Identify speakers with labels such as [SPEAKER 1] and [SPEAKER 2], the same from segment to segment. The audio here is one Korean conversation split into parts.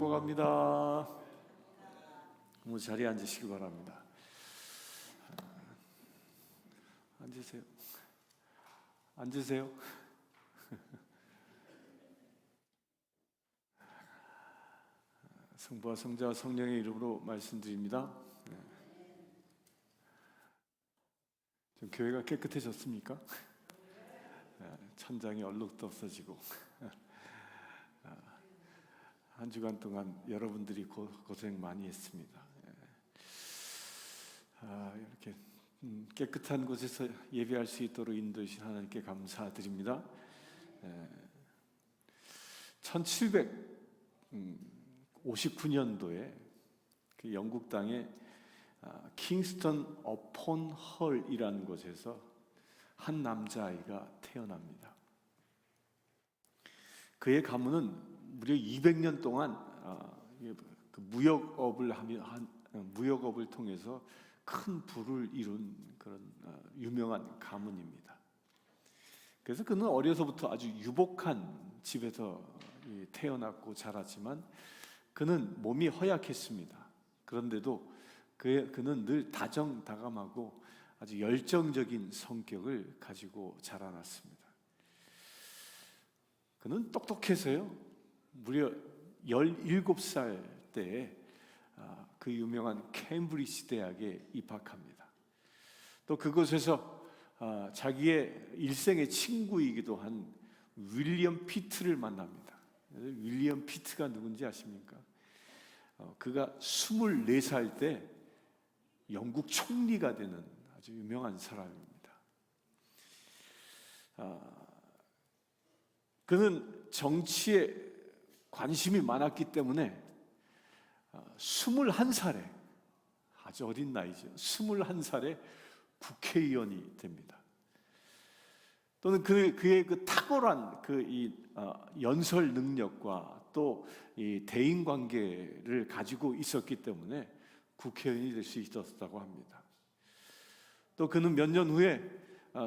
[SPEAKER 1] 축복합니다. 자리에 앉으시기 바랍니다. 앉으세요. 성부와 성자와 성령의 이름으로 말씀드립니다. 좀 교회가 깨끗해졌습니까? 천장이 얼룩도 없어지고 한 주간 동안 여러분들이 고생 많이 했습니다. 이렇게 깨끗한 곳에서 예배할 수 있도록 인도해주신 하나님께 감사드립니다. 1759년도에 그 영국 땅의 킹스턴 어폰 헐이라는 곳에서 한 남자아이가 태어납니다. 그의 가문은 무려 200년 동안 무역업을 통해서 큰 부를 이룬 그런 유명한 가문입니다. 그래서 그는 어려서부터 아주 유복한 집에서 태어났고 자랐지만 그는 몸이 허약했습니다. 그런데도 그는 늘 다정다감하고 아주 열정적인 성격을 가지고 자라났습니다. 그는 똑똑해서요, 무려 17살 때에 그 유명한 케임브리지 대학에 입학합니다. 또 그곳에서 자기의 일생의 친구이기도 한 윌리엄 피트를 만납니다. 윌리엄 피트가 누군지 아십니까? 그가 24살 때 영국 총리가 되는 아주 유명한 사람입니다. 그는 정치에 관심이 많았기 때문에 21살에, 아주 어린 나이죠, 21살에 국회의원이 됩니다. 또는 그의 그 탁월한 연설 능력과 또 이 대인 관계를 가지고 있었기 때문에 국회의원이 될 수 있었다고 합니다. 또 그는 몇 년 후에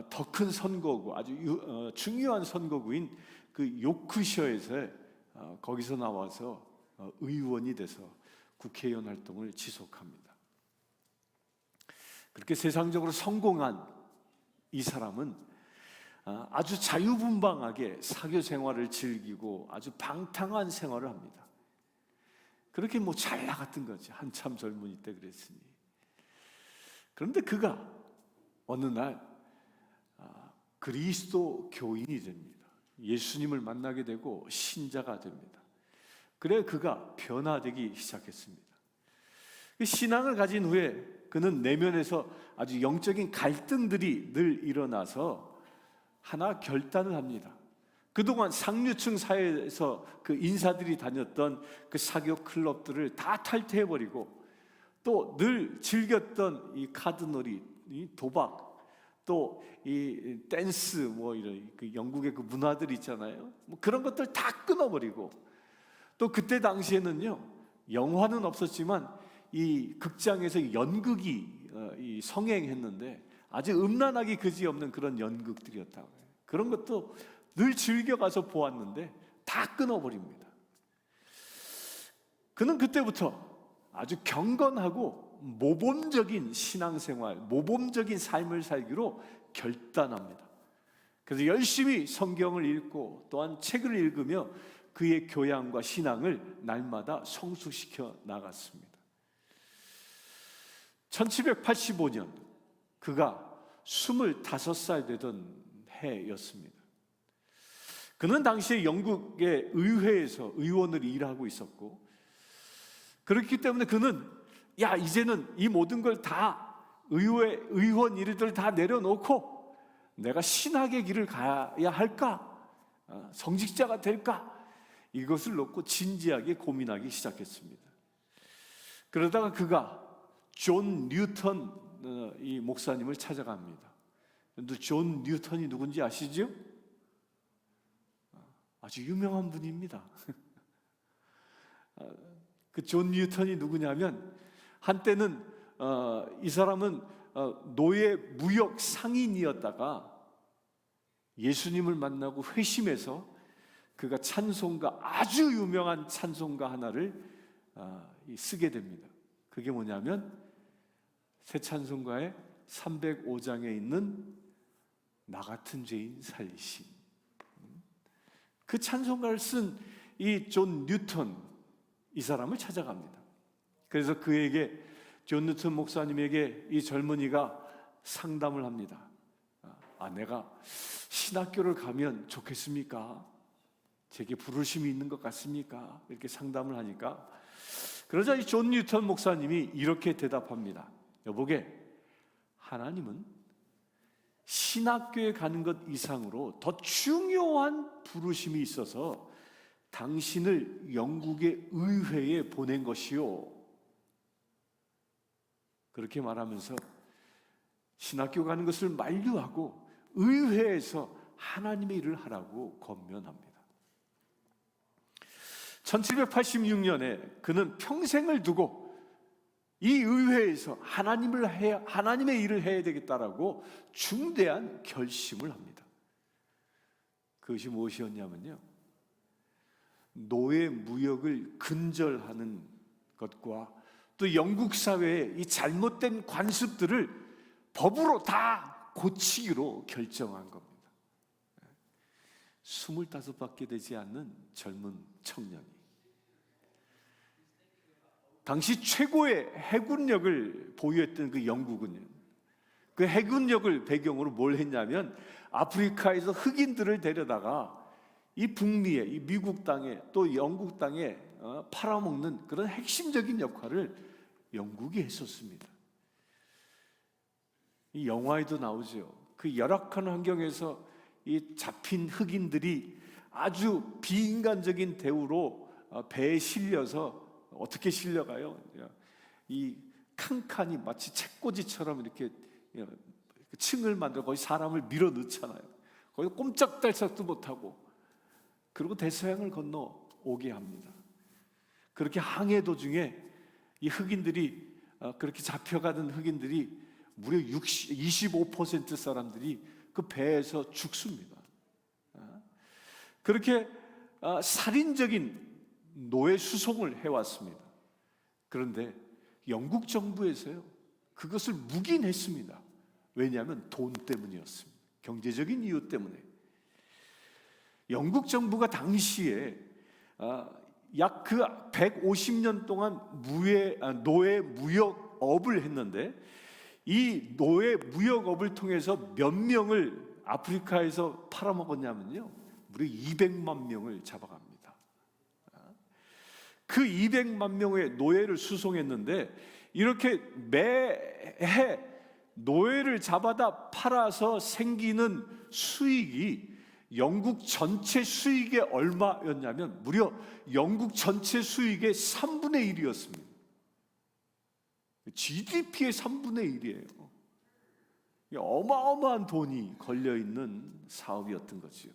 [SPEAKER 1] 더 큰 선거구, 아주 중요한 선거구인 그 요크셔에서 거기서 나와서 의원이 돼서 국회의원 활동을 지속합니다. 그렇게 세상적으로 성공한 이 사람은 아주 자유분방하게 사교 생활을 즐기고 아주 방탕한 생활을 합니다. 그렇게 잘 나갔던 거지, 한참 젊은이 때 그랬으니. 그런데 그가 어느 날 그리스도 교인이 됩니다. 예수님을 만나게 되고 신자가 됩니다. 그래 그가 변화되기 시작했습니다. 신앙을 가진 후에 그는 내면에서 아주 영적인 갈등들이 늘 일어나서 하나 결단을 합니다. 그동안 상류층 사회에서 그 인사들이 다녔던 그 사교 클럽들을 다 탈퇴해버리고 또 늘 즐겼던 이 카드놀이, 이 도박, 또 이 댄스, 이런 그 영국의 그 문화들 있잖아요. 그런 것들 다 끊어버리고, 또 그때 당시에는요, 영화는 없었지만 이 극장에서 연극이 성행했는데 아주 음란하기 그지없는 그런 연극들이었다고 해요. 그런 것도 늘 즐겨가서 보았는데 다 끊어버립니다. 그는 그때부터 아주 경건하고 모범적인 신앙생활, 모범적인 삶을 살기로 결단합니다. 그래서 열심히 성경을 읽고 또한 책을 읽으며 그의 교양과 신앙을 날마다 성숙시켜 나갔습니다. 1785년 그가 25살 되던 해였습니다. 그는 당시에 영국의 의회에서 의원을 일하고 있었고, 그렇기 때문에 그는 이제는 이 모든 걸 다 의원 일들을 다 내려놓고 내가 신학의 길을 가야 할까? 성직자가 될까? 이것을 놓고 진지하게 고민하기 시작했습니다. 그러다가 그가 존 뉴턴 이 목사님을 찾아갑니다. 존 뉴턴이 누군지 아시죠? 아주 유명한 분입니다. 그 존 뉴턴이 누구냐면 한때는 이 사람은 노예 무역 상인이었다가 예수님을 만나고 회심해서 그가 찬송가, 아주 유명한 찬송가 하나를 쓰게 됩니다. 그게 뭐냐면 새 찬송가의 305장에 있는 나 같은 죄인 살리심. 그 찬송가를 쓴 이 존 뉴턴, 이 사람을 찾아갑니다. 그래서 그에게, 존 뉴턴 목사님에게 이 젊은이가 상담을 합니다. 내가 신학교를 가면 좋겠습니까? 제게 부르심이 있는 것 같습니까? 이렇게 상담을 하니까, 그러자 이 존 뉴턴 목사님이 이렇게 대답합니다. 여보게, 하나님은 신학교에 가는 것 이상으로 더 중요한 부르심이 있어서 당신을 영국의 의회에 보낸 것이요. 그렇게 말하면서 신학교 가는 것을 만류하고 의회에서 하나님의 일을 하라고 권면합니다. 1786년에 그는 평생을 두고 이 의회에서 하나님의 일을 해야 되겠다라고 중대한 결심을 합니다. 그것이 무엇이었냐면요, 노예 무역을 근절하는 것과 또 영국 사회의 이 잘못된 관습들을 법으로 다 고치기로 결정한 겁니다. 25밖에 되지 않는 젊은 청년이 당시 최고의 해군력을 보유했던 그 영국은요, 그 해군력을 배경으로 뭘 했냐면 아프리카에서 흑인들을 데려다가 이 북미에, 이 미국 땅에 또 영국 땅에 팔아먹는 그런 핵심적인 역할을 영국이 했었습니다. 이 영화에도 나오죠. 그 열악한 환경에서 이 잡힌 흑인들이 아주 비인간적인 대우로 배에 실려서, 어떻게 실려가요? 이 칸칸이 마치 책꽂이처럼 이렇게 층을 만들어 거기 사람을 밀어 넣잖아요. 거기 꼼짝달싹도 못하고, 그리고 대서양을 건너 오게 합니다. 그렇게 항해 도중에 이 흑인들이, 그렇게 잡혀가는 흑인들이 무려 25% 사람들이 그 배에서 죽습니다. 그렇게 살인적인 노예 수송을 해왔습니다. 그런데 영국 정부에서요, 그것을 묵인했습니다. 왜냐하면 돈 때문이었습니다. 경제적인 이유 때문에. 영국 정부가 당시에 약 그 150년 동안 노예 무역업을 했는데, 이 노예 무역업을 통해서 몇 명을 아프리카에서 팔아먹었냐면요, 무려 200만 명을 잡아갑니다. 그 200만 명의 노예를 수송했는데, 이렇게 매해 노예를 잡아다 팔아서 생기는 수익이 영국 전체 수익의 얼마였냐면 무려 영국 전체 수익의 3분의 1이었습니다. GDP의 3분의 1이에요. 어마어마한 돈이 걸려있는 사업이었던 거죠.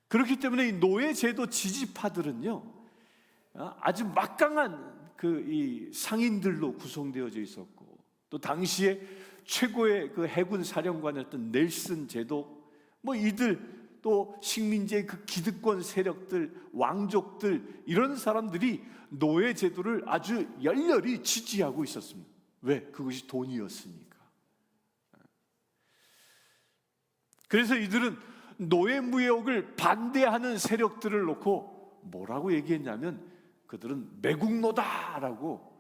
[SPEAKER 1] 그렇기 때문에 이 노예제도 지지파들은요, 아주 막강한 이 상인들로 구성되어져 있었고, 또 당시에 최고의 그 해군 사령관이었던 넬슨 제독, 이들, 또 식민지의 그 기득권 세력들, 왕족들, 이런 사람들이 노예 제도를 아주 열렬히 지지하고 있었습니다. 왜? 그것이 돈이었으니까. 그래서 이들은 노예 무역을 반대하는 세력들을 놓고 뭐라고 얘기했냐면, 그들은 매국노다라고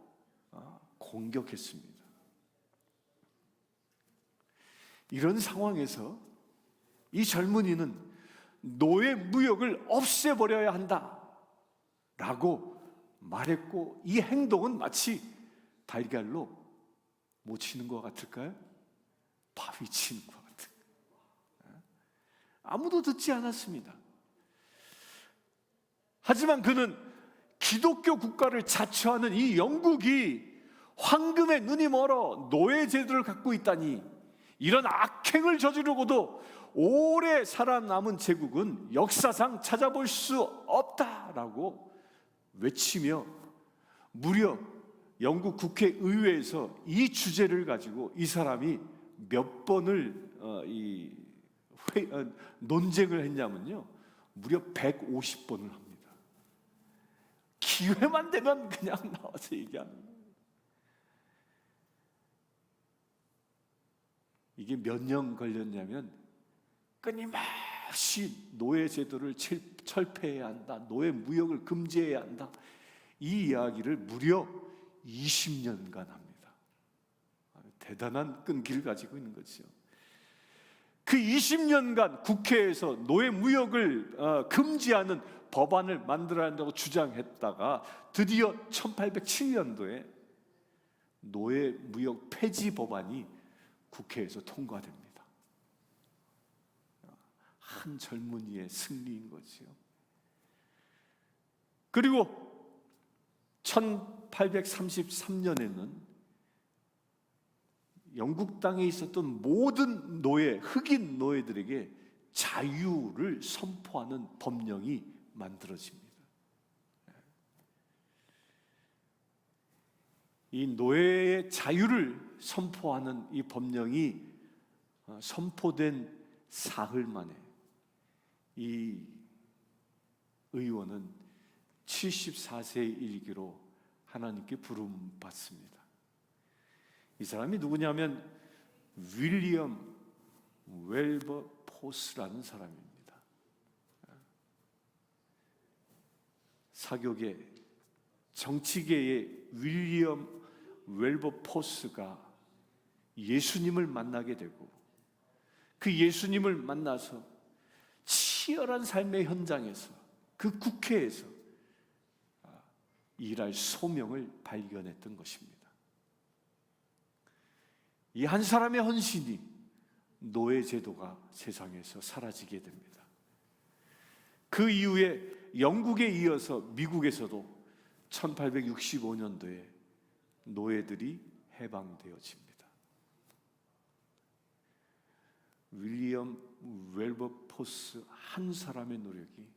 [SPEAKER 1] 공격했습니다. 이런 상황에서 이 젊은이는 노예 무역을 없애버려야 한다라고 말했고, 이 행동은 마치 달걀로 뭐 치는 것 같을까요? 바위 치는 것 같은. 아무도 듣지 않았습니다. 하지만 그는 기독교 국가를 자처하는 이 영국이 황금에 눈이 멀어 노예 제도를 갖고 있다니, 이런 악행을 저지르고도 오래 살아남은 제국은 역사상 찾아볼 수 없다라고 외치며, 무려 영국 국회의회에서 이 주제를 가지고 이 사람이 몇 번을 논쟁을 했냐면요, 무려 150번을 합니다. 기회만 되면 그냥 나와서 얘기하는 거예요. 이게 몇 년 걸렸냐면, 끊임없이 노예 제도를 철폐해야 한다, 노예 무역을 금지해야 한다, 이 이야기를 무려 20년간 합니다. 대단한 끈기를 가지고 있는 거죠. 그 20년간 국회에서 노예 무역을 금지하는 법안을 만들어야 한다고 주장했다가 드디어 1807년도에 노예 무역 폐지 법안이 국회에서 통과됩니다. 한 젊은이의 승리인 거지요. 그리고 1833년에는 영국 땅에 있었던 모든 노예, 흑인 노예들에게 자유를 선포하는 법령이 만들어집니다. 이 노예의 자유를 선포하는 이 법령이 선포된 사흘 만에 이 의원은 74세에 이르기로 하나님께 부름 받습니다. 이 사람이 누구냐면 윌리엄 웰버포스라는 사람입니다. 사교계, 정치계의 윌리엄 웰버포스가 예수님을 만나게 되고, 그 예수님을 만나서 치열한 삶의 현장에서, 그 국회에서 일할 소명을 발견했던 것입니다. 이 한 사람의 헌신이 노예 제도가 세상에서 사라지게 됩니다. 그 이후에 영국에 이어서 미국에서도 1865년도에 노예들이 해방되어집니다. 윌리엄 웰버포스 한 사람의 노력이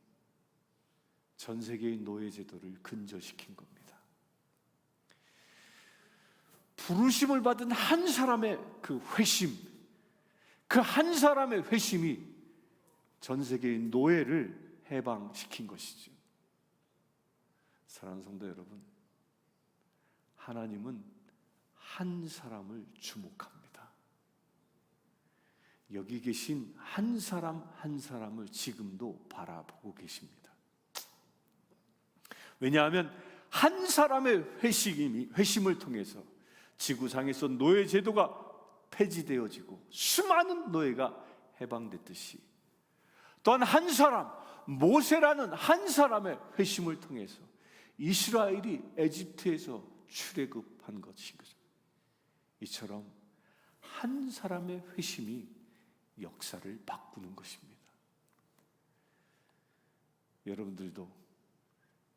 [SPEAKER 1] 전 세계의 노예 제도를 근저시킨 겁니다. 부르심을 받은 한 사람의 그 회심, 그 한 사람의 회심이 전 세계의 노예를 해방시킨 것이죠. 사랑하는 성도 여러분, 하나님은 한 사람을 주목합니다. 여기 계신 한 사람 한 사람을 지금도 바라보고 계십니다. 왜냐하면 한 사람의 회심을 통해서 지구상에서 노예 제도가 폐지되어지고 수많은 노예가 해방됐듯이, 또한 한 사람, 모세라는 한 사람의 회심을 통해서 이스라엘이 에집트에서 출애굽한 것인 거죠. 이처럼 한 사람의 회심이 역사를 바꾸는 것입니다. 여러분들도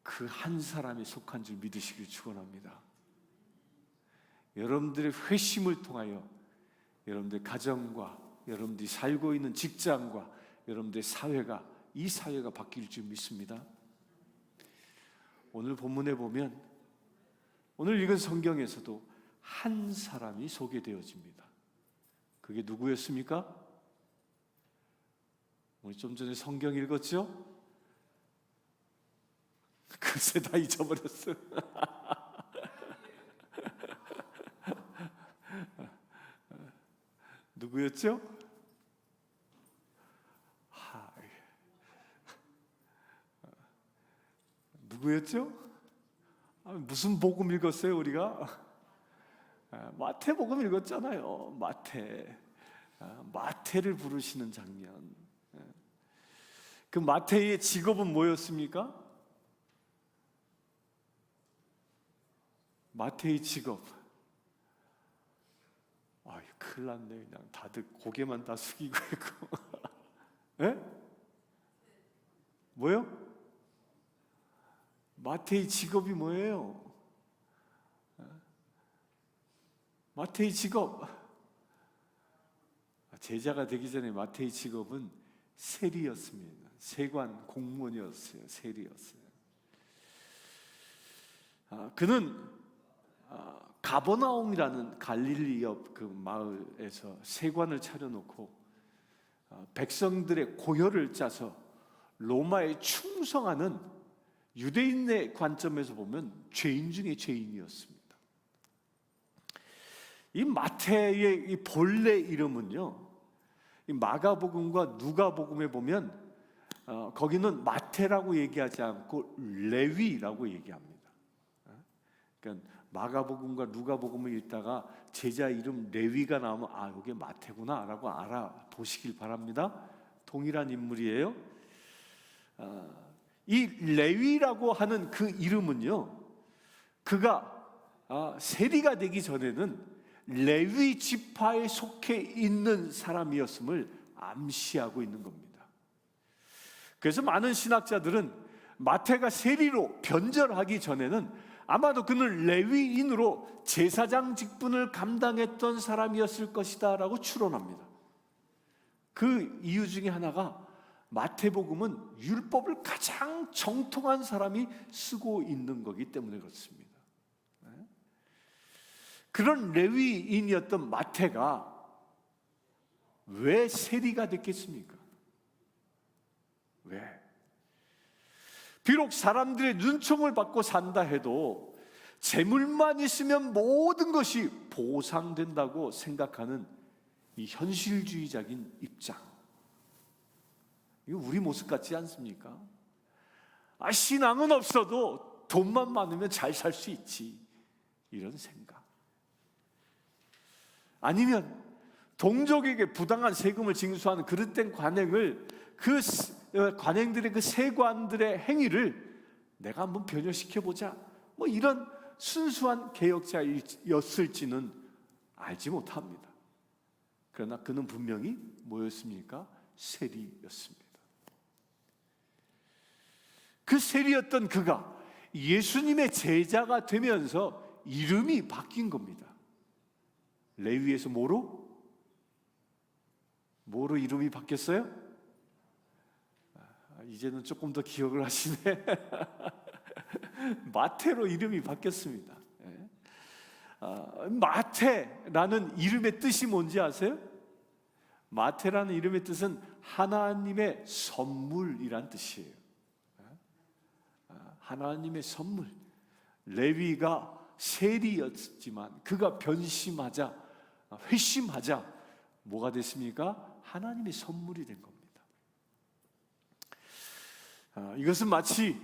[SPEAKER 1] 그 한 사람에 속한 줄 믿으시길 축원합니다. 여러분들의 회심을 통하여 여러분들의 가정과 여러분들이 살고 있는 직장과 여러분들의 사회가, 이 사회가 바뀔 줄 믿습니다. 오늘 본문에 보면, 오늘 읽은 성경에서도 한 사람이 소개되어집니다. 그게 누구였습니까? 우리 좀 전에 성경 읽었죠? 글쎄 다 잊어버렸어. 누구였죠? 누구였죠? 무슨 복음 읽었어요 우리가? 마태복음 읽었잖아요. 마태를 부르시는 장면. 그 마태의 직업은 뭐였습니까? 마태의 직업, 큰일 났네. 그냥 다들 고개만 다 숙이고 있고. 예? 뭐요? 마태의 직업이 뭐예요? 마태의 직업, 제자가 되기 전에 마태의 직업은 세리였습니다. 세관 공무원이었어요. 세리였어요. 그는 가버나움이라는 갈릴리 옆 그 마을에서 세관을 차려놓고 백성들의 고혈을 짜서 로마에 충성하는 유대인의 관점에서 보면 죄인 중에 죄인이었습니다. 이 마태의 이 본래 이름은요, 이 마가복음과 누가복음에 보면 거기는 마태라고 얘기하지 않고 레위라고 얘기합니다. 그러니까 마가복음과 누가복음을 읽다가 제자 이름 레위가 나오면 이게 마태구나 라고 알아보시길 바랍니다. 동일한 인물이에요. 이 레위라고 하는 그 이름은요, 그가 세리가 되기 전에는 레위 지파에 속해 있는 사람이었음을 암시하고 있는 겁니다. 그래서 많은 신학자들은 마태가 세리로 변절하기 전에는 아마도 그는 레위인으로 제사장 직분을 감당했던 사람이었을 것이다 라고 추론합니다. 그 이유 중에 하나가 마태복음은 율법을 가장 정통한 사람이 쓰고 있는 거기 때문에 그렇습니다. 그런 레위인이었던 마태가 왜 세리가 됐겠습니까? 왜? 비록 사람들의 눈총을 받고 산다 해도 재물만 있으면 모든 것이 보상된다고 생각하는 이 현실주의적인 입장, 이거 우리 모습 같지 않습니까? 신앙은 없어도 돈만 많으면 잘 살 수 있지, 이런 생각. 아니면 동족에게 부당한 세금을 징수하는 그릇된 관행을, 그 관행들의 그 세관들의 행위를 내가 한번 변형시켜보자, 이런 순수한 개혁자였을지는 알지 못합니다. 그러나 그는 분명히 뭐였습니까? 세리였습니다. 그 세리였던 그가 예수님의 제자가 되면서 이름이 바뀐 겁니다. 레위에서 뭐로 이름이 바뀌었어요? 이제는 조금 더 기억을 하시네. 마태로 이름이 바뀌었습니다. 마태라는 이름의 뜻이 뭔지 아세요? 마태라는 이름의 뜻은 하나님의 선물이란 뜻이에요. 하나님의 선물. 레위가 세리였지만 그가 회심하자 뭐가 됐습니까? 하나님의 선물이 된 겁니다. 이것은 마치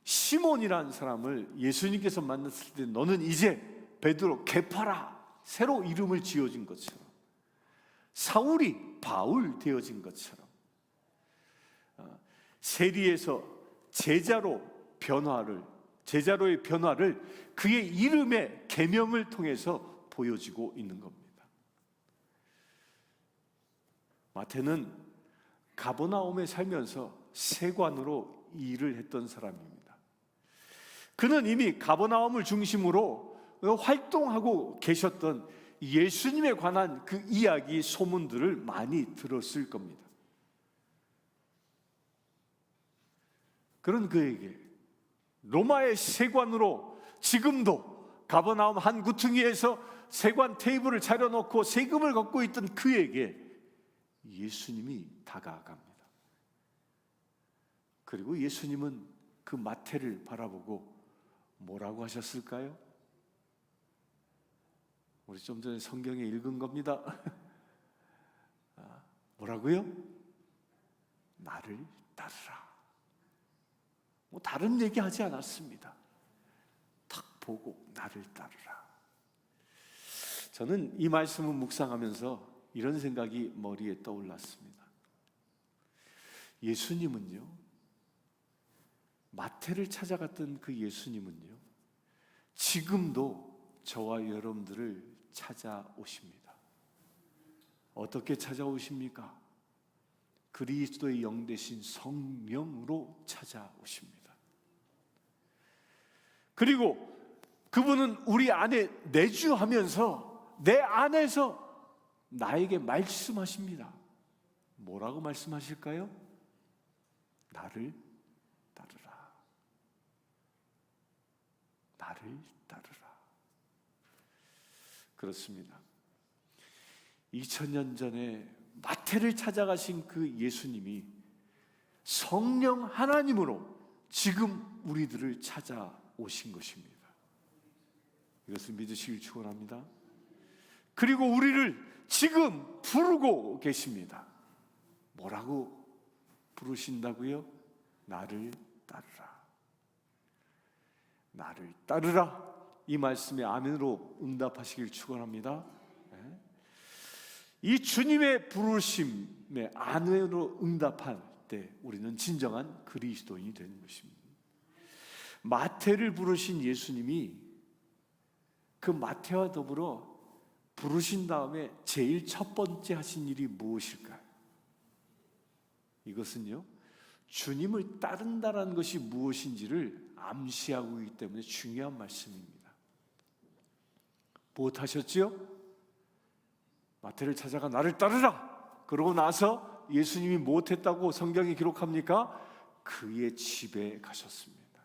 [SPEAKER 1] 시몬이라는 사람을 예수님께서 만났을 때 너는 이제 베드로, 게파라, 새로 이름을 지어진 것처럼, 사울이 바울 되어진 것처럼, 세리에서 제자로의 변화를 그의 이름의 계명을 통해서 보여지고 있는 겁니다. 마태는 가버나움에 살면서 세관으로 일을 했던 사람입니다. 그는 이미 가버나움을 중심으로 활동하고 계셨던 예수님에 관한 그 이야기, 소문들을 많이 들었을 겁니다. 그런 그에게 로마의 세관으로 지금도 가버나움 한 구퉁이에서 세관 테이블을 차려놓고 세금을 걷고 있던 그에게 예수님이 다가갑니다. 그리고 예수님은 그 마태를 바라보고 뭐라고 하셨을까요? 우리 좀 전에 성경에 읽은 겁니다. 뭐라고요? 나를 따르라. 다른 얘기 하지 않았습니다. 딱 보고 나를 따르라. 저는 이 말씀을 묵상하면서 이런 생각이 머리에 떠올랐습니다. 예수님은요, 마태를 찾아갔던 그 예수님은요, 지금도 저와 여러분들을 찾아오십니다. 어떻게 찾아오십니까? 그리스도의 영 되신 성령으로 찾아오십니다. 그리고 그분은 우리 안에 내주하면서 내 안에서 나에게 말씀하십니다. 뭐라고 말씀하실까요? 나를 따르라. 나를 따르라. 그렇습니다. 2000년 전에 마태를 찾아가신 그 예수님이 성령 하나님으로 지금 우리들을 찾아오신 것입니다. 이것을 믿으시길 축원합니다. 그리고 우리를 지금 부르고 계십니다. 뭐라고 부르신다고요? 나를 따르라. 나를 따르라. 이 말씀에 아멘으로 응답하시길 축원합니다. 이 주님의 부르심에 아멘으로 응답할 때 우리는 진정한 그리스도인이 되는 것입니다. 마태를 부르신 예수님이 그 마태와 더불어 부르신 다음에 제일 첫 번째 하신 일이 무엇일까요? 이것은요, 주님을 따른다라는 것이 무엇인지를 암시하고 있기 때문에 중요한 말씀입니다. 무엇 하셨지요? 마태를 찾아가 나를 따르라. 그러고 나서 예수님이 무엇했다고 성경이 기록합니까? 그의 집에 가셨습니다.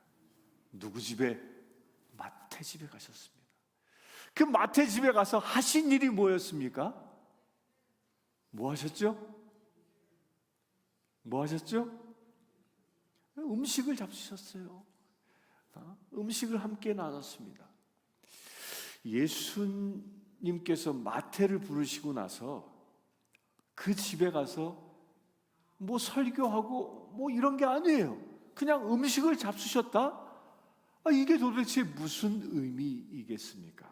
[SPEAKER 1] 누구 집에? 마태 집에 가셨습니다. 그 마태 집에 가서 하신 일이 뭐였습니까? 뭐 하셨죠? 뭐 하셨죠? 음식을 잡수셨어요. 음식을 함께 나눴습니다. 예수님께서 마태를 부르시고 나서 그 집에 가서 뭐 설교하고 뭐 이런 게 아니에요. 그냥 음식을 잡수셨다? 이게 도대체 무슨 의미이겠습니까?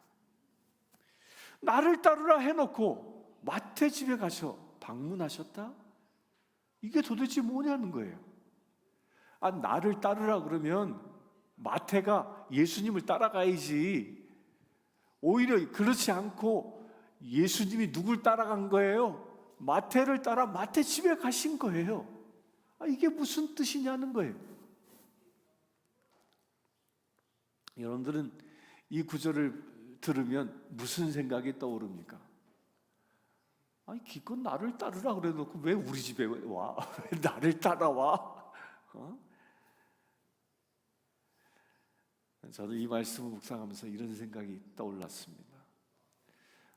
[SPEAKER 1] 나를 따르라 해놓고 마태 집에 가서 방문하셨다? 이게 도대체 뭐냐는 거예요. 나를 따르라 그러면 마태가 예수님을 따라가야지. 오히려 그렇지 않고 예수님이 누굴 따라간 거예요? 마태를 따라 마태 집에 가신 거예요. 이게 무슨 뜻이냐는 거예요. 여러분들은 이 구절을 들으면 무슨 생각이 떠오릅니까? 기껏 나를 따르라 그래 놓고 왜 우리 집에 와? 왜 나를 따라와? 저도 이 말씀을 묵상하면서 이런 생각이 떠올랐습니다.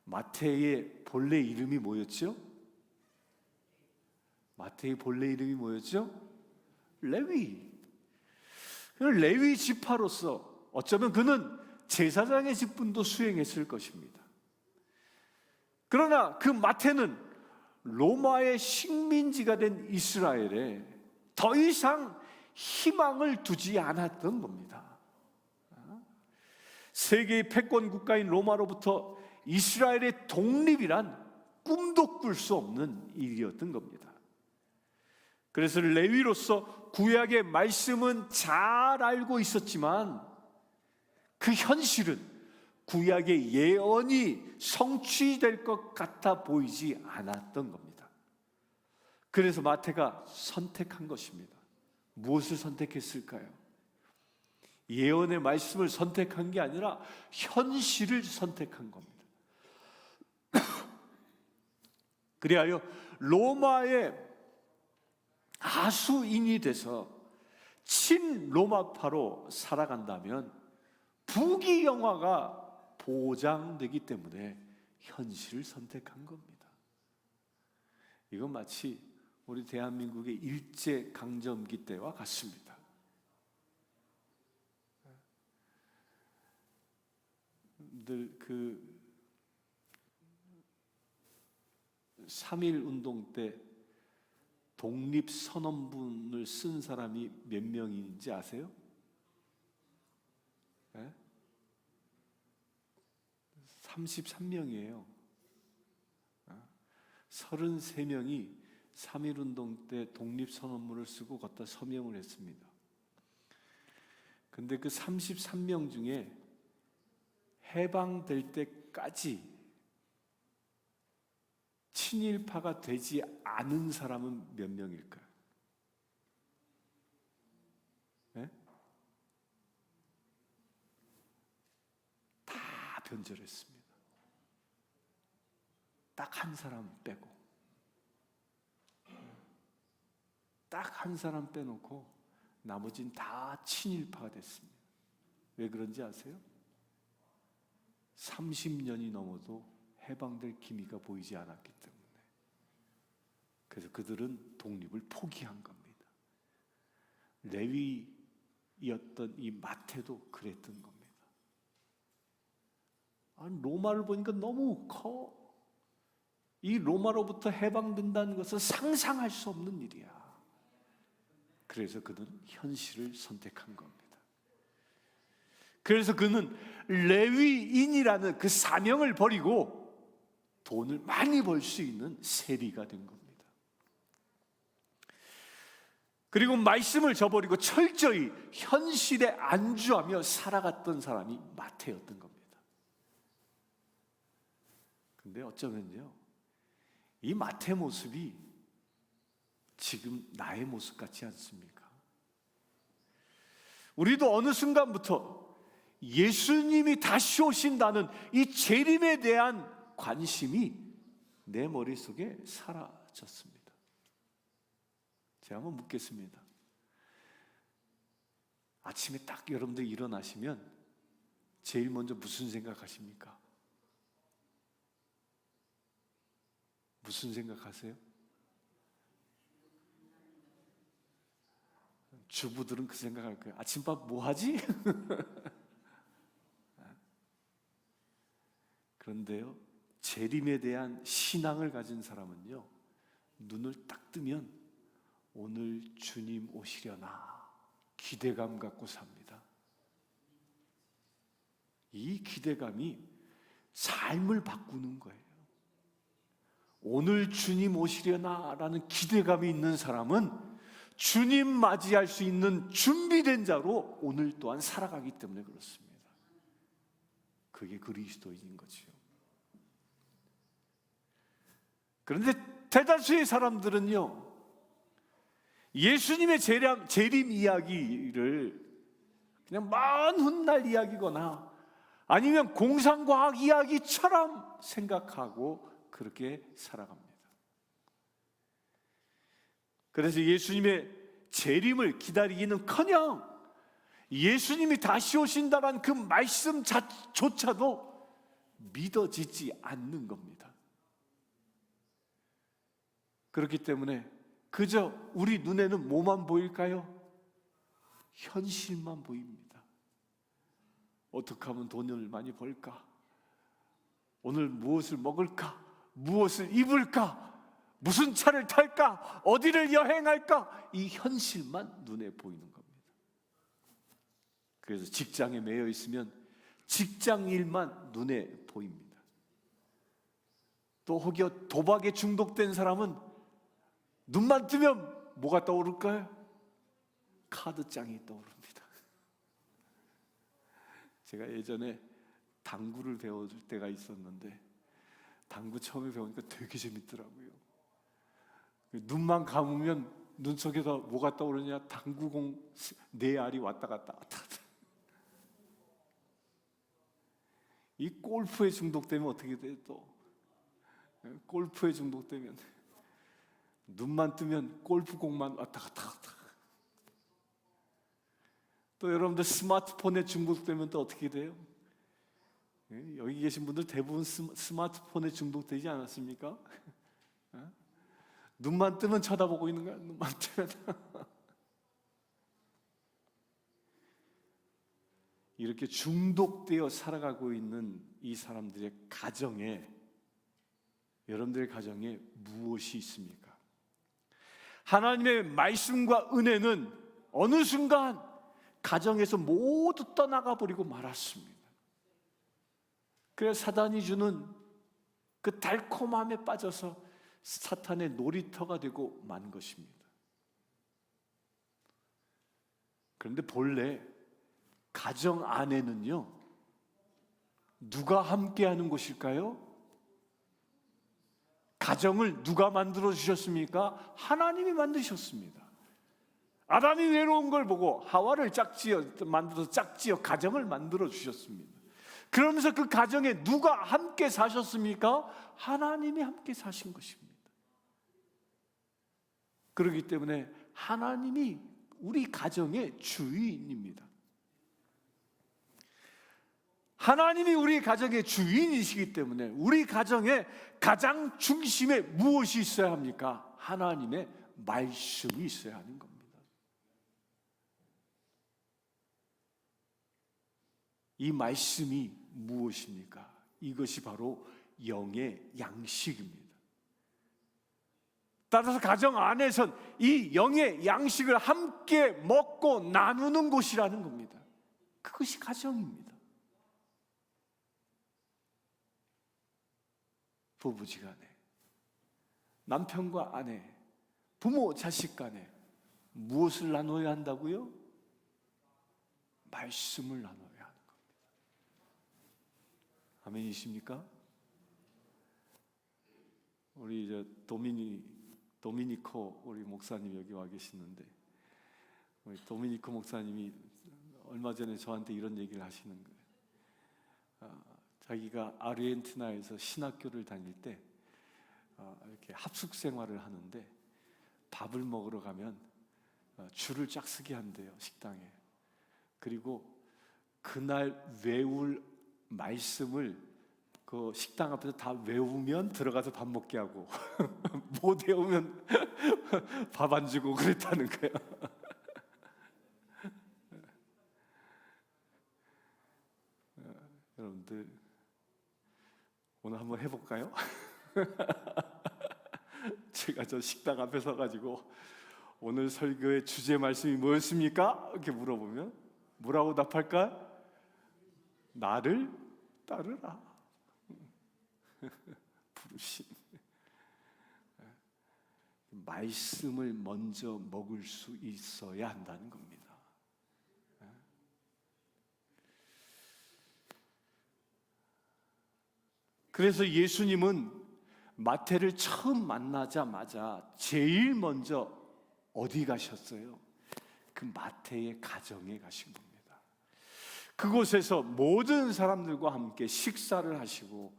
[SPEAKER 1] 마태의 본래 이름이 뭐였죠? 마태의 본래 이름이 뭐였죠? 레위. 레위 지파로서 어쩌면 그는 제사장의 직분도 수행했을 것입니다. 그러나 그 마태는 로마의 식민지가 된 이스라엘에 더 이상 희망을 두지 않았던 겁니다. 세계의 패권 국가인 로마로부터 이스라엘의 독립이란 꿈도 꿀 수 없는 일이었던 겁니다. 그래서 레위로서 구약의 말씀은 잘 알고 있었지만 그 현실은 구약의 예언이 성취될 것 같아 보이지 않았던 겁니다. 그래서 마태가 선택한 것입니다. 무엇을 선택했을까요? 예언의 말씀을 선택한 게 아니라 현실을 선택한 겁니다. 그리하여 로마의 하수인이 돼서 친로마파로 살아간다면 부귀영화가 보장되기 때문에 현실을 선택한 겁니다. 이건 마치 우리 대한민국의 일제강점기 때와 같습니다. 늘 그 3.1 운동 때 독립선언문을 쓴 사람이 몇 명인지 아세요? 네? 33명이에요. 33명이 3.1 운동 때 독립선언문을 쓰고 갖다 서명을 했습니다. 근데 그 33명 중에 해방될 때까지 친일파가 되지 않은 사람은 몇 명일까요? 네? 다 변절했습니다. 딱 한 사람 빼고, 딱 한 사람 빼놓고 나머지는 다 친일파가 됐습니다. 왜 그런지 아세요? 30년이 넘어도 해방될 기미가 보이지 않았기 때문에. 그래서 그들은 독립을 포기한 겁니다. 레위였던 이 마태도 그랬던 겁니다. 아니, 로마를 보니까 너무 커. 이 로마로부터 해방된다는 것은 상상할 수 없는 일이야. 그래서 그는 현실을 선택한 겁니다. 그래서 그는 레위인이라는 그 사명을 버리고 돈을 많이 벌 수 있는 세리가 된 겁니다. 그리고 말씀을 저버리고 철저히 현실에 안주하며 살아갔던 사람이 마태였던 겁니다. 근데 어쩌면요, 이 마태 모습이 지금 나의 모습 같지 않습니까? 우리도 어느 순간부터 예수님이 다시 오신다는 이 재림에 대한 관심이 내 머릿속에 사라졌습니다. 제가 한번 묻겠습니다. 아침에 딱 여러분들 일어나시면 제일 먼저 무슨 생각하십니까? 무슨 생각하세요? 주부들은 그 생각할 거예요. 아침밥 뭐 하지? 그런데요, 재림에 대한 신앙을 가진 사람은요, 눈을 딱 뜨면 오늘 주님 오시려나 기대감 갖고 삽니다. 이 기대감이 삶을 바꾸는 거예요. 오늘 주님 오시려나 라는 기대감이 있는 사람은 주님 맞이할 수 있는 준비된 자로 오늘 또한 살아가기 때문에 그렇습니다. 그게 그리스도인인 거지요. 그런데 대다수의 사람들은요, 예수님의 재림 이야기를 그냥 먼 훗날 이야기거나 아니면 공상과학 이야기처럼 생각하고 그렇게 살아갑니다. 그래서 예수님의 재림을 기다리기는커녕 예수님이 다시 오신다는 그 말씀조차도 믿어지지 않는 겁니다. 그렇기 때문에 그저 우리 눈에는 뭐만 보일까요? 현실만 보입니다. 어떻게 하면 돈을 많이 벌까? 오늘 무엇을 먹을까? 무엇을 입을까? 무슨 차를 탈까? 어디를 여행할까? 이 현실만 눈에 보이는 겁니다. 그래서 직장에 매여 있으면 직장 일만 눈에 보입니다. 또 혹여 도박에 중독된 사람은 눈만 뜨면 뭐가 떠오를까요? 카드장이 떠오릅니다. 제가 예전에 당구를 배울 때가 있었는데 당구 처음에 배우니까 되게 재밌더라고요. 눈만 감으면 눈 속에서 뭐가 떠오르냐? 당구공 4알이 왔다 갔다 왔다. 이 골프에 중독되면 어떻게 돼요? 또 골프에 중독되면 눈만 뜨면 골프공만 왔다 갔다 왔다. 또 여러분들 스마트폰에 중독되면 또 어떻게 돼요? 여기 계신 분들 대부분 스마트폰에 중독되지 않았습니까? 눈만 뜨면 쳐다보고 있는 거야. 눈만 뜨면. 이렇게 중독되어 살아가고 있는 이 사람들의 가정에, 여러분들의 가정에 무엇이 있습니까? 하나님의 말씀과 은혜는 어느 순간 가정에서 모두 떠나가 버리고 말았습니다. 그래서 사단이 주는 그 달콤함에 빠져서 사탄의 놀이터가 되고 만 것입니다. 그런데 본래 가정 안에는요, 누가 함께하는 곳일까요? 가정을 누가 만들어 주셨습니까? 하나님이 만드셨습니다. 아담이 외로운 걸 보고 하와를 만들어서 짝지어 가정을 만들어 주셨습니다. 그러면서 그 가정에 누가 함께 사셨습니까? 하나님이 함께 사신 것입니다. 그렇기 때문에 하나님이 우리 가정의 주인입니다. 하나님이 우리 가정의 주인이시기 때문에 우리 가정의 가장 중심에 무엇이 있어야 합니까? 하나님의 말씀이 있어야 하는 겁니다. 이 말씀이 무엇입니까? 이것이 바로 영의 양식입니다. 따라서 가정 안에선 이 영의 양식을 함께 먹고 나누는 곳이라는 겁니다. 그것이 가정입니다. 부부지간에, 남편과 아내, 부모 자식 간에 무엇을 나눠야 한다고요? 말씀을 나눠야 하는 겁니다. 아멘이십니까? 우리 이제 도미니코 우리 목사님 여기 와 계시는데, 우리 도미니코 목사님이 얼마 전에 저한테 이런 얘기를 하시는 거예요. 자기가 아르헨티나에서 신학교를 다닐 때 이렇게 합숙 생활을 하는데 밥을 먹으러 가면 줄을 쫙 서게 한대요, 식당에. 그리고 그날 외울 말씀을 그 식당 앞에서 다 외우면 들어가서 밥 먹게 하고 못 외우면 밥 안 주고 그랬다는 거예요. 여러분들 오늘 한번 해볼까요? 제가 저 식당 앞에 서가지고 오늘 설교의 주제 말씀이 뭐였습니까? 이렇게 물어보면 뭐라고 답할까? 나를 따르라. 부르심. 말씀을 먼저 먹을 수 있어야 한다는 겁니다. 그래서 예수님은 마태를 처음 만나자마자 제일 먼저 어디 가셨어요? 그 마태의 가정에 가신 겁니다. 그곳에서 모든 사람들과 함께 식사를 하시고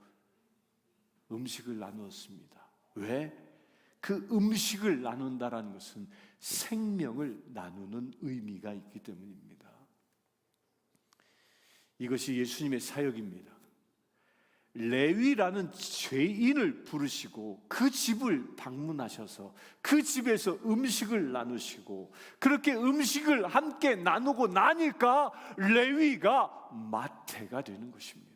[SPEAKER 1] 음식을 나누었습니다. 왜? 그 음식을 나눈다라는 것은 생명을 나누는 의미가 있기 때문입니다. 이것이 예수님의 사역입니다. 레위라는 죄인을 부르시고 그 집을 방문하셔서 그 집에서 음식을 나누시고, 그렇게 음식을 함께 나누고 나니까 레위가 마태가 되는 것입니다.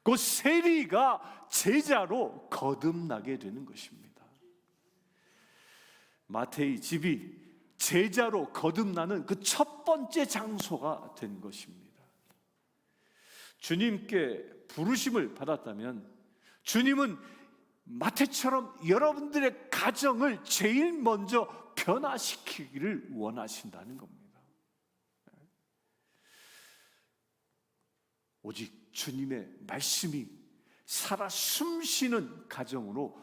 [SPEAKER 1] 그 세리가 제자로 거듭나게 되는 것입니다. 마태의 집이 제자로 거듭나는 그 첫 번째 장소가 된 것입니다. 주님께 부르심을 받았다면 주님은 마태처럼 여러분들의 가정을 제일 먼저 변화시키기를 원하신다는 겁니다. 오직 주님의 말씀이 살아 숨쉬는 가정으로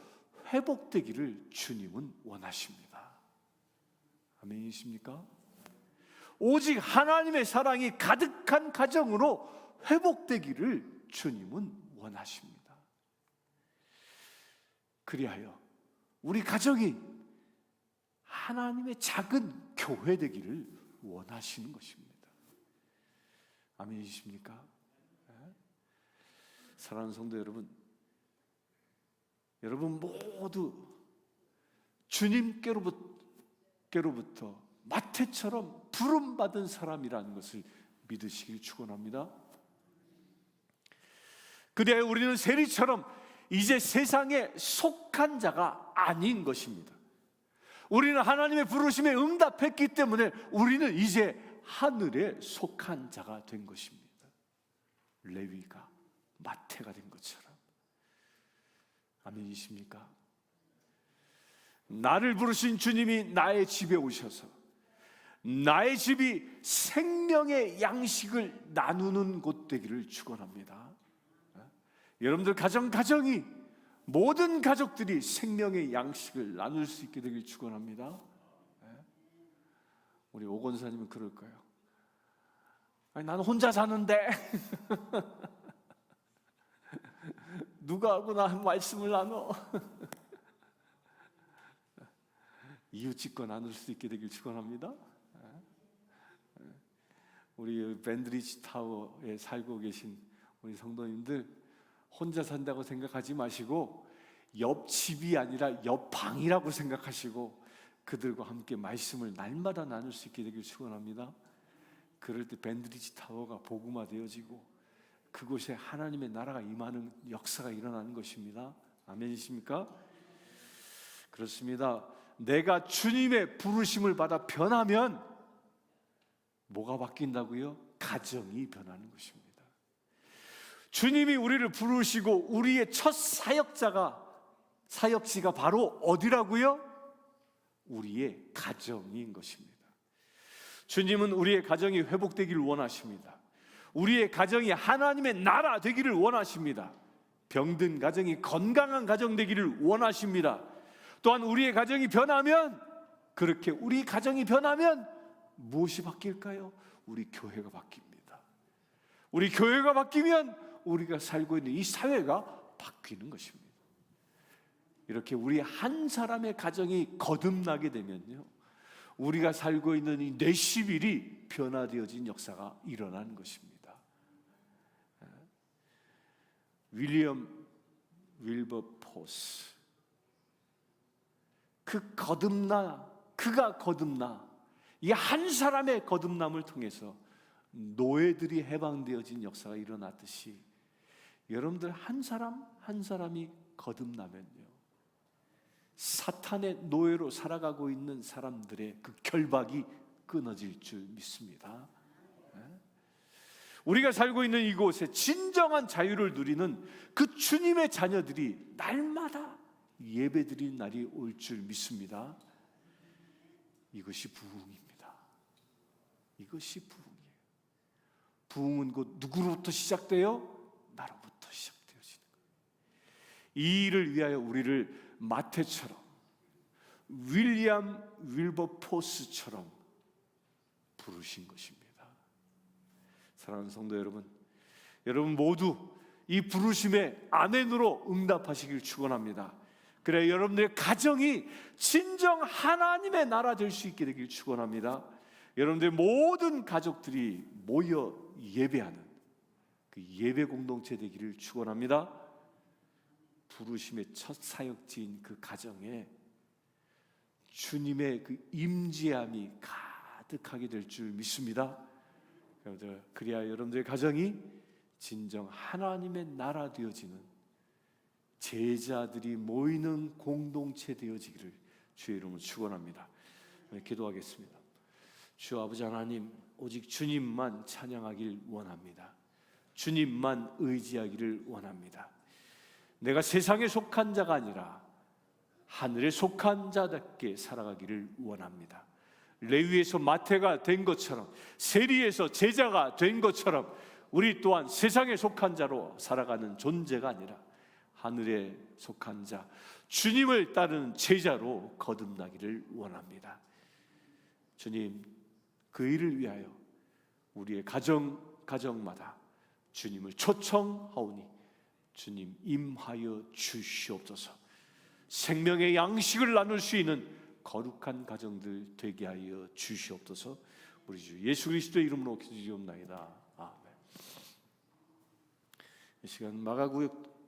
[SPEAKER 1] 회복되기를 주님은 원하십니다. 아멘이십니까? 오직 하나님의 사랑이 가득한 가정으로 회복되기를 주님은 원하십니다. 그리하여 우리 가정이 하나님의 작은 교회 되기를 원하시는 것입니다. 아멘이십니까? 사랑하는 성도 여러분, 여러분 모두 주님께로부터 마태처럼 부름받은 사람이라는 것을 믿으시길 축원합니다. 그래야 우리는 세리처럼 이제 세상에 속한 자가 아닌 것입니다. 우리는 하나님의 부르심에 응답했기 때문에 우리는 이제 하늘에 속한 자가 된 것입니다. 레위가 마태가 된 것처럼. 아멘이십니까? 나를 부르신 주님이 나의 집에 오셔서 나의 집이 생명의 양식을 나누는 곳 되기를 축원합니다. 여러분들 가정이 모든 가족들이 생명의 양식을 나눌 수 있게 되길 축원합니다. 우리 오 권사님은 그럴 거예요. 아니, 나는 혼자 사는데 누가 하고 나 말씀을 나눠. 이웃집과 나눌 수 있게 되길 축원합니다. 우리 밴드리지 타워에 살고 계신 우리 성도님들, 혼자 산다고 생각하지 마시고 옆집이 아니라 옆방이라고 생각하시고 그들과 함께 말씀을 날마다 나눌 수 있게 되길 축원합니다. 그럴 때 밴드리지 타워가 복음화되어지고 그곳에 하나님의 나라가 임하는 역사가 일어나는 것입니다. 아멘이십니까? 그렇습니다. 내가 주님의 부르심을 받아 변하면 뭐가 바뀐다고요? 가정이 변하는 것입니다. 주님이 우리를 부르시고 우리의 첫 사역지가 바로 어디라고요? 우리의 가정인 것입니다. 주님은 우리의 가정이 회복되기를 원하십니다. 우리의 가정이 하나님의 나라 되기를 원하십니다. 병든 가정이 건강한 가정 되기를 원하십니다. 또한 우리의 가정이 변하면, 그렇게 우리 가정이 변하면 무엇이 바뀔까요? 우리 교회가 바뀝니다. 우리 교회가 바뀌면 우리가 살고 있는 이 사회가 바뀌는 것입니다. 이렇게 우리 한 사람의 가정이 거듭나게 되면요, 우리가 살고 있는 이 내11이 변화되어진 역사가 일어나는 것입니다. 윌리엄 윌버포스, 그가 거듭나, 이 한 사람의 거듭남을 통해서 노예들이 해방되어진 역사가 일어났듯이 여러분들 한 사람 한 사람이 거듭나면요, 사탄의 노예로 살아가고 있는 사람들의 그 결박이 끊어질 줄 믿습니다. 우리가 살고 있는 이곳에 진정한 자유를 누리는 그 주님의 자녀들이 날마다 예배드리는 날이 올 줄 믿습니다. 이것이 부흥입니다. 이것이 부흥이에요. 부흥은 곧 누구로부터 시작돼요? 나로부터 시작되어지는 거예요. 이 일을 위하여 우리를 마태처럼, 윌리엄 윌버포스처럼 부르신 것입니다. 사랑하는 성도 여러분, 여러분 모두 이 부르심의 아멘으로 응답하시길 축원합니다. 그래 여러분들의 가정이 진정 하나님의 나라 될 수 있게 되길 축원합니다. 여러분들의 모든 가족들이 모여 예배하는 그 예배 공동체 되기를 축원합니다. 부르심의 첫 사역지인 그 가정에 주님의 그 임재함이 가득하게 될 줄 믿습니다. 여러분들, 그래야 여러분들의 가정이 진정 하나님의 나라 되어지는 제자들이 모이는 공동체 되어지기를 주의 이름으로 축원합니다. 기도하겠습니다. 주 아버지 하나님, 오직 주님만 찬양하길 원합니다. 주님만 의지하기를 원합니다. 내가 세상에 속한 자가 아니라 하늘에 속한 자답게 살아가기를 원합니다. 레위에서 마태가 된 것처럼, 세리에서 제자가 된 것처럼 우리 또한 세상에 속한 자로 살아가는 존재가 아니라 하늘에 속한 자, 주님을 따르는 제자로 거듭나기를 원합니다. 주님, 그 일을 위하여 우리의 가정마다 주님을 초청하오니 주님 임하여 주시옵소서. 생명의 양식을 나눌 수 있는 거룩한 가정들 되게 하여 주시옵소서. 우리 주 예수 그리스도의 이름으로 기도드리옵나이다. 아멘. 이 시간 마가구역